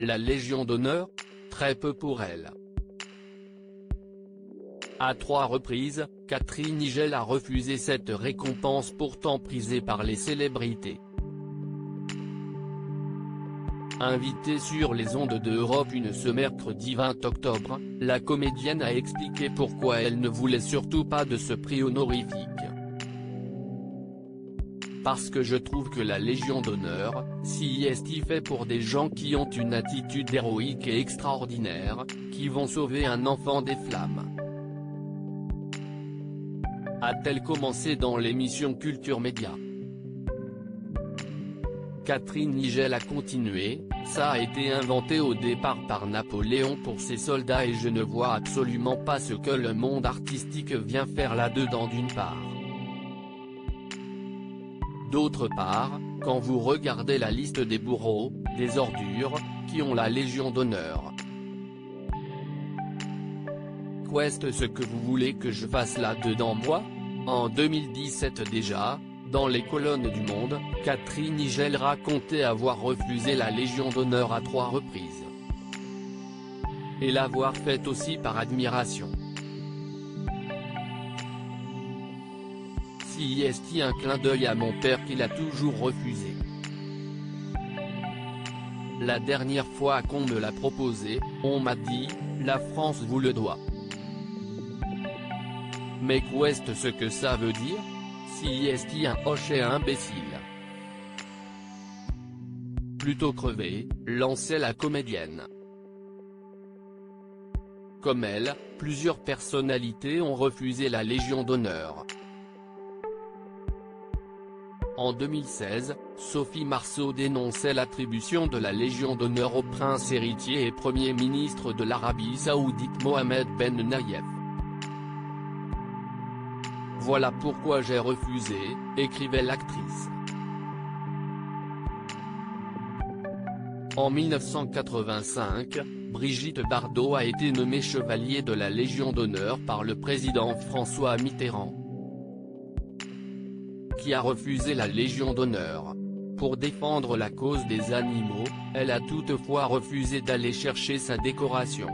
La Légion d'honneur? Très peu pour elle. À 3 reprises, Catherine Nigel a refusé cette récompense pourtant prisée par les célébrités. Invitée sur les ondes de Europe 1 ce mercredi 20 octobre, la comédienne a expliqué pourquoi elle ne voulait surtout pas de ce prix honorifique. Parce que je trouve que la Légion d'honneur, si est fait pour des gens qui ont une attitude héroïque et extraordinaire, qui vont sauver un enfant des flammes. A-t-elle commencé dans l'émission Culture Média. Catherine Nigel a continué, ça a été inventé au départ par Napoléon pour ses soldats et je ne vois absolument pas ce que le monde artistique vient faire là-dedans d'une part. D'autre part, quand vous regardez la liste des bourreaux, des ordures, qui ont la Légion d'honneur. Qu'est-ce ce que vous voulez que je fasse là-dedans moi? En 2017 déjà, dans les colonnes du Monde, Catherine Nigel racontait avoir refusé la Légion d'honneur à 3 reprises. Et l'avoir fait aussi par admiration. Si est un clin d'œil à mon père qu'il a toujours refusé. La dernière fois qu'on me l'a proposé, on m'a dit, la France vous le doit. Mais qu'est-ce ce que ça veut dire? Si est un hochet imbécile. Plutôt crevé, lançait la comédienne. Comme elle, plusieurs personnalités ont refusé la Légion d'honneur. En 2016, Sophie Marceau dénonçait l'attribution de la Légion d'honneur au prince héritier et Premier ministre de l'Arabie Saoudite Mohammed Ben Nayef. Voilà pourquoi j'ai refusé, écrivait l'actrice. En 1985, Brigitte Bardot a été nommée chevalier de la Légion d'honneur par le président François Mitterrand, qui a refusé la Légion d'honneur. Pour défendre la cause des animaux, elle a toutefois refusé d'aller chercher sa décoration.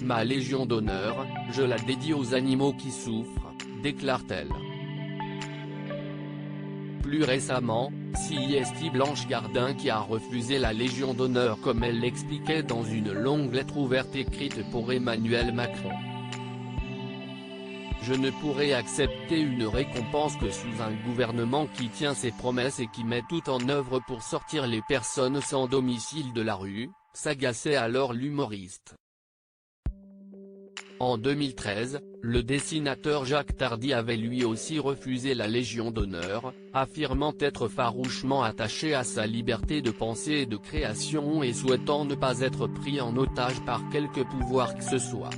Ma Légion d'honneur, je la dédie aux animaux qui souffrent, déclare-t-elle. Plus récemment, c'est Blanche Gardin qui a refusé la Légion d'honneur comme elle l'expliquait dans une longue lettre ouverte écrite pour Emmanuel Macron. Je ne pourrai accepter une récompense que sous un gouvernement qui tient ses promesses et qui met tout en œuvre pour sortir les personnes sans domicile de la rue, s'agaçait alors l'humoriste. En 2013, le dessinateur Jacques Tardy avait lui aussi refusé la Légion d'honneur, affirmant être farouchement attaché à sa liberté de pensée et de création et souhaitant ne pas être pris en otage par quelque pouvoir que ce soit.